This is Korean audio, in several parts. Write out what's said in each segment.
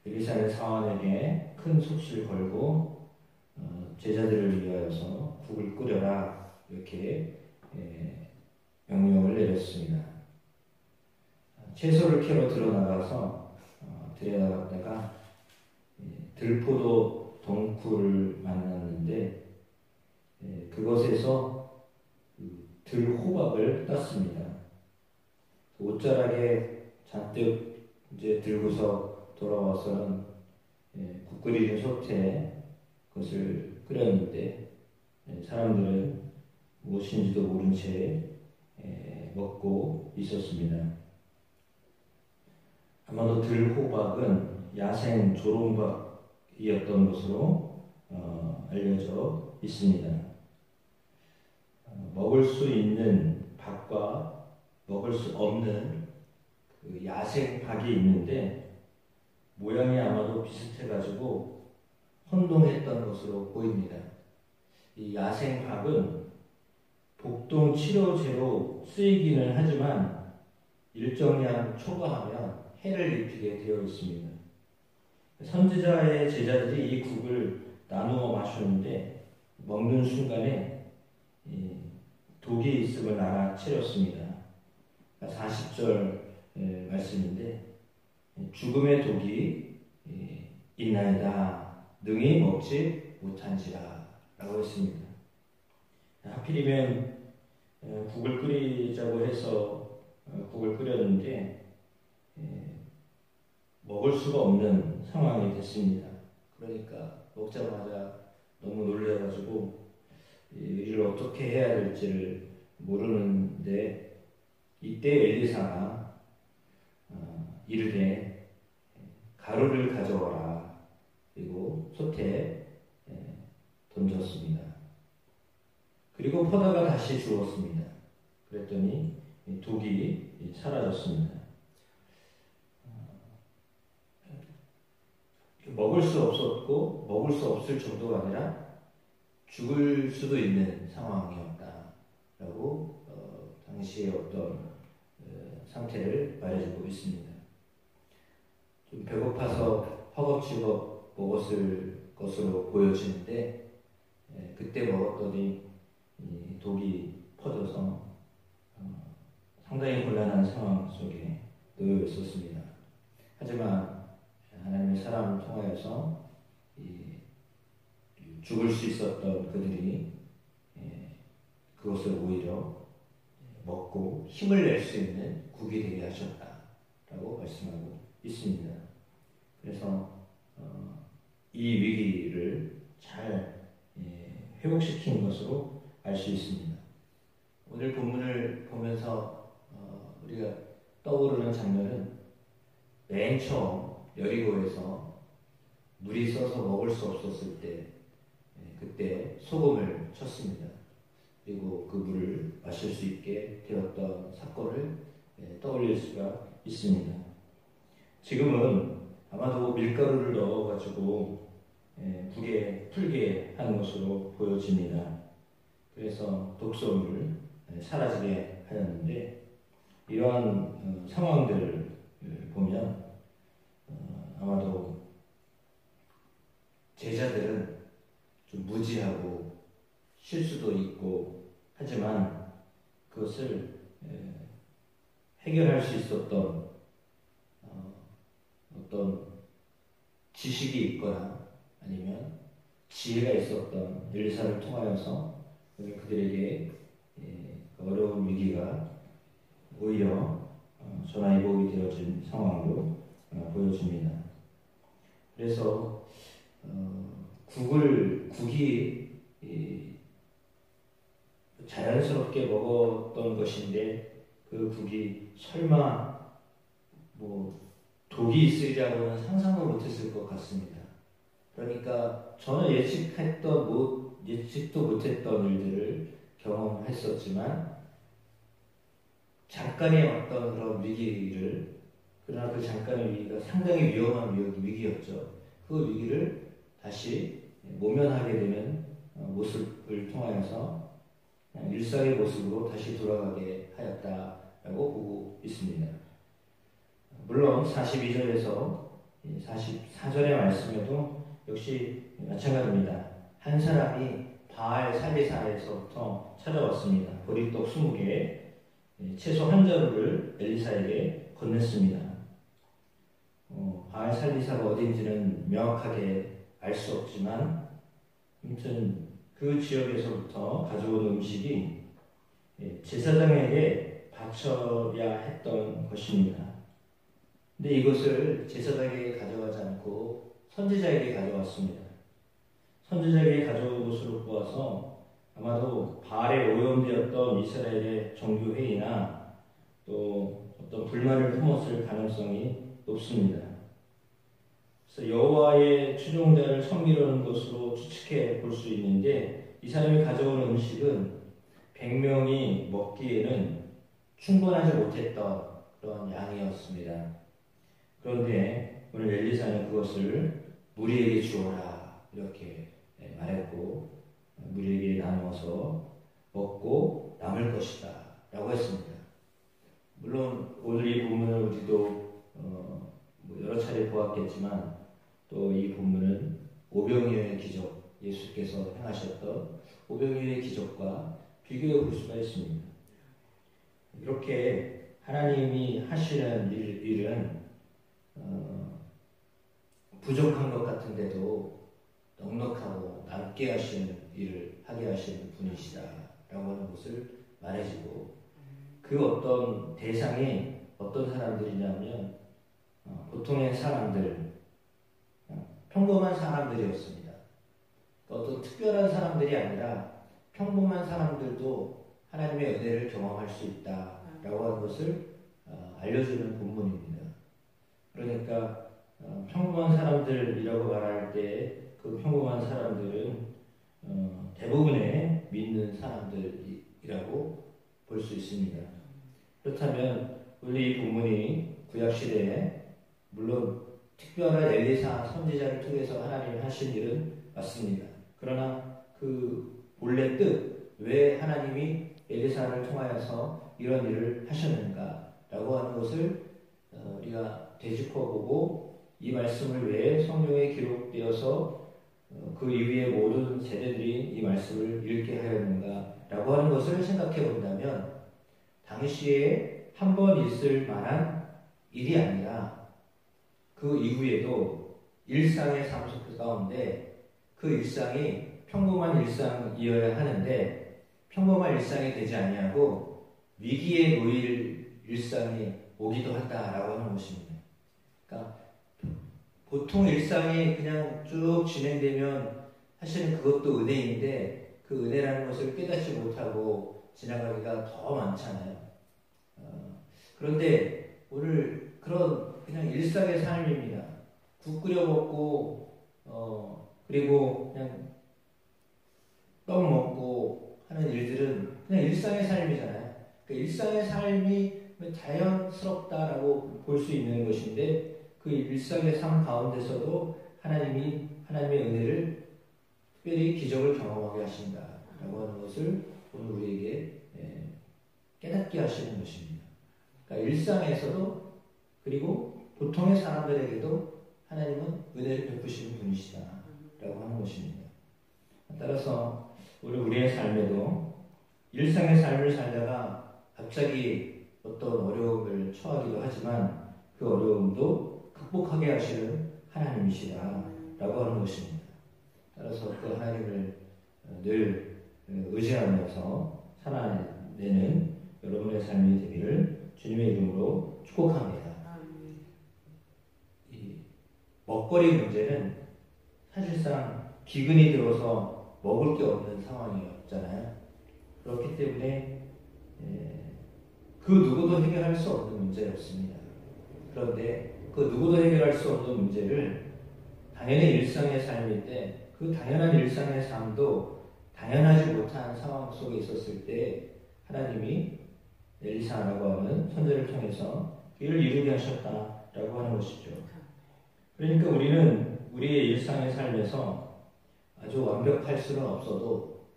엘리사는 사환에게 큰 솥을 걸고 제자들을 위하여서 국을 끓여라 이렇게 명령을 내렸습니다. 채소를 캐러 들어나가서 들여다가 들포도 덩쿨을 만났는데 그것에서 들호박을 땄습니다. 옷자락에 잔뜩 이제 들고서 돌아와서는 국 끓이는 솥에 그것을 끓였는데 사람들은 무엇인지도 모른 채 먹고 있었습니다. 아마도 들호박은 야생 조롱박이었던 것으로 알려져 있습니다. 먹을 수 있는 박과 먹을 수 없는 그 야생 박이 있는데 모양이 아마도 비슷해가지고 혼동했던 것으로 보입니다. 이 야생 박은 복동 치료제로 쓰이기는 하지만 일정량 초과하면 해를 입히게 되어 있습니다. 선지자의 제자들이 이 국을 나누어 마셨는데 먹는 순간에 독이 있음을 알아채렸습니다. 40절 말씀인데 죽음의 독이 있나이다 능히 먹지 못한지라 라고 했습니다. 하필이면 국을 끓이자고 해서 국을 끓였는데 먹을 수가 없는 상황이 됐습니다. 그러니까 먹자마자 너무 놀래가지고 이를 어떻게 해야 될지를 모르는데 이때 엘리사가 이르되 가루를 가져와라 그리고 솥에 던졌습니다. 그리고 퍼다가 다시 주었습니다. 그랬더니 독이 사라졌습니다. 먹을 수 없었고 먹을 수 없을 정도가 아니라 죽을 수도 있는 상황이었다라고 당시의 어떤 상태를 말해주고 있습니다. 좀 배고파서 허겁지겁 먹었을 것으로 보여지는데 그때 먹었더니 독이 퍼져서 상당히 곤란한 상황 속에 놓여 있었습니다. 하지만 하나님의 사람을 통하여서 죽을 수 있었던 그들이 그것을 오히려 먹고 힘을 낼 수 있는 국이 되게 하셨다라고 말씀하고 있습니다. 그래서 이 위기를 잘 회복시킨 것으로 알 수 있습니다. 오늘 본문을 보면서 우리가 떠오르는 장면은 맨 처음 여리고에서 물이 써서 먹을 수 없었을 때 그때 소금을 쳤습니다. 그리고 그 물을 마실 수 있게 되었던 사건을 떠올릴 수가 있습니다. 지금은 아마도 밀가루를 넣어가지고 불에 풀게 하는 것으로 보여집니다. 그래서 독소를 사라지게 하였는데 이러한 상황들을 보면 아마도 제자들은 좀 무지하고 실수도 있고 하지만 그것을 해결할 수 있었던 어떤 지식이 있거나 아니면 지혜가 있었던 엘리사를 통하여서 그들에게 어려운 위기가 오히려 전화위복이 되어진 상황으로 보여집니다. 그래서 국이 자연스럽게 먹었던 것인데 그 국이 설마 독이 있으리라고는 상상도 못했을 것 같습니다. 그러니까 전혀 예측도 못했던 일들을 경험했었지만 잠깐의 어떤 그런 위기를 그러나 그 잠깐의 위기가 상당히 위험한 위기였죠. 그 위기를 다시 모면하게 되는 모습을 통하여서 일상의 모습으로 다시 돌아가게 하였다라고 보고 있습니다. 물론 42절에서 44절의 말씀에도 역시 마찬가지입니다. 한 사람이 바알 살리사에서부터 찾아왔습니다. 보리떡 20개, 채소 한 자루를 엘리사에게 건넸습니다. 바알 살리사가 어딘지는 명확하게 알 수 없지만 아무튼 그 지역에서부터 가져온 음식이 제사장에게 바쳐야 했던 것입니다. 근데 이것을 제사장에게 가져가지 않고 선지자에게 가져왔습니다. 선지자에게 가져온 것으로 보아서 아마도 바알에 오염되었던 이스라엘의 정교회의나 또 어떤 불만을 품었을 가능성이 높습니다. 그래서 여호와의 추종자를 섬기려는 것으로 추측해 볼 수 있는데 이 사람이 가져온 음식은 100명이 먹기에는 충분하지 못했던 그런 양이었습니다. 그런데 오늘 엘리사는 그것을 무리에게 주어라 이렇게 말했고 무리에게 나누어서 먹고 남을 것이다 라고 했습니다. 물론 오늘 이 본문을 우리도 여러 차례 보았겠지만 또 이 본문은 오병이어의 기적, 예수께서 행하셨던 오병이어의 기적과 비교해 볼 수가 있습니다. 이렇게 하나님이 하시는 일은 부족한 것 같은데도 넉넉하고 남게 하시는 일을 하게 하시는 분이시다 라고 하는 것을 말해주고 그 어떤 대상이 어떤 사람들이냐면 보통의 사람들, 평범한 사람들이었습니다. 어떤 특별한 사람들이 아니라 평범한 사람들도 하나님의 은혜를 경험할 수 있다라고 하는 것을 알려주는 본문입니다. 그러니까 평범한 사람들이라고 말할 때 그 평범한 사람들은 대부분의 믿는 사람들이라고 볼 수 있습니다. 그렇다면 우리 이 본문이 구약시대에 물론 특별한 엘리사 선지자를 통해서 하나님이 하신 일은 맞습니다. 그러나 그 본래 뜻, 왜 하나님이 엘리사를 통하여서 이런 일을 하셨는가 라고 하는 것을 우리가 되짚어보고 이 말씀을 왜 성경에 기록되어서 그 이후에 모든 세대들이 이 말씀을 읽게 하였는가 라고 하는 것을 생각해 본다면 당시에 한 번 있을 만한 일이 아니라 그 이후에도 일상의 삶 가운데 그 일상이 평범한 일상이어야 하는데 평범한 일상이 되지 아니하고 위기에 놓일 일상이 오기도 한다라고 하는 것입니다. 그러니까 보통 일상이 그냥 쭉 진행되면 사실은 그것도 은혜인데 그 은혜라는 것을 깨닫지 못하고 지나가기가 더 많잖아요. 그런데 오늘 그런 그냥 일상의 삶입니다. 국 끓여 먹고 그리고 그냥 떡 먹고 하는 일들은 그냥 일상의 삶이잖아요. 그 일상의 삶이 자연스럽다라고 볼 수 있는 것인데 그 일상의 삶 가운데서도 하나님의 은혜를 특별히 기적을 경험하게 하신다라고 하는 것을 오늘 우리에게 깨닫게 하시는 것입니다. 그러니까 일상에서도 그리고 보통의 사람들에게도 하나님은 은혜를 베푸시는 분이시다라고 하는 것입니다. 따라서 오늘 우리의 삶에도 일상의 삶을 살다가 갑자기 어떤 어려움을 처하기도 하지만 그 어려움도 극복하게 하시는 하나님이시다라고 하는 것입니다. 따라서 그 하나님을 늘 의지하면서 살아내는 여러분의 삶이 되기를 주님의 이름으로 축복합니다. 이 먹거리 문제는 사실상 기근이 들어서 먹을 게 없는 상황이었잖아요. 그렇기 때문에 그 누구도 해결할 수 없는 문제였습니다. 그런데 그 누구도 해결할 수 없는 문제를 당연히 일상의 삶인데 그 당연한 일상의 삶도 당연하지 못한 상황 속에 있었을 때 하나님이 엘리사라고 하는 선지자를 통해서 이를 이루게 하셨다라고 하는 것이죠. 그러니까 우리는 우리의 일상의 삶에서 아주 완벽할 수는 없어도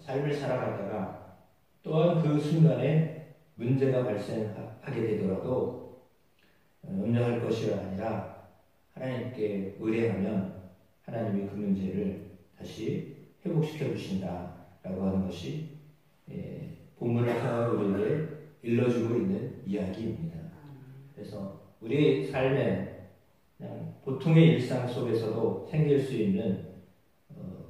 삶을 살아가다가 또한 그 순간에 문제가 발생하게 되더라도 염려할 것이 아니라 하나님께 의뢰하면 하나님이 그 문제를 다시 회복시켜 주신다라고 하는 것이 본문을 통하여 우리에게 일러주고 있는 이야기입니다. 그래서 우리 삶에 그냥 보통의 일상 속에서도 생길 수 있는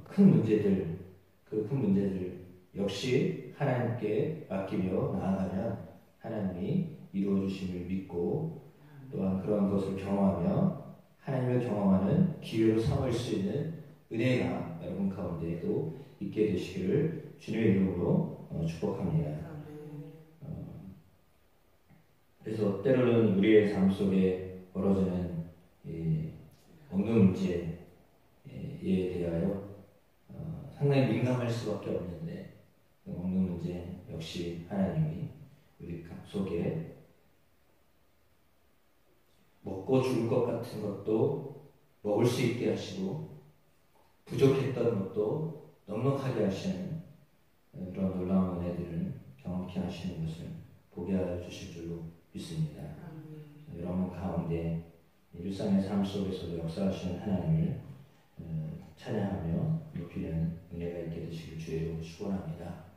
큰 문제들, 그 큰 문제들 역시 하나님께 맡기며 나아가면 하나님이 이루어 주심을 믿고 또한 그런 것을 경험하며 하나님을 경험하는 기회로 삼을 수 있는 은혜가 여러분 가운데에도 있게 되시기를 주님의 이름으로 축복합니다. 그래서 때로는 우리의 삶 속에 벌어지는 먹는 문제에 대하여 상당히 민감할 수밖에 없는데 그 먹는 문제 역시 하나님이 우리 속에 먹고 죽을 것 같은 것도 먹을 수 있게 하시고 부족했던 것도 넉넉하게 하시는 그런 놀라운 은혜들을 경험케 하시는 것을 보게 해주실 줄로 믿습니다. 여러분 가운데 일상의 삶 속에서도 역사하시는 하나님을 찬양하며 높이려는 은혜가 있게 되시길 주의 이름으로 축원합니다.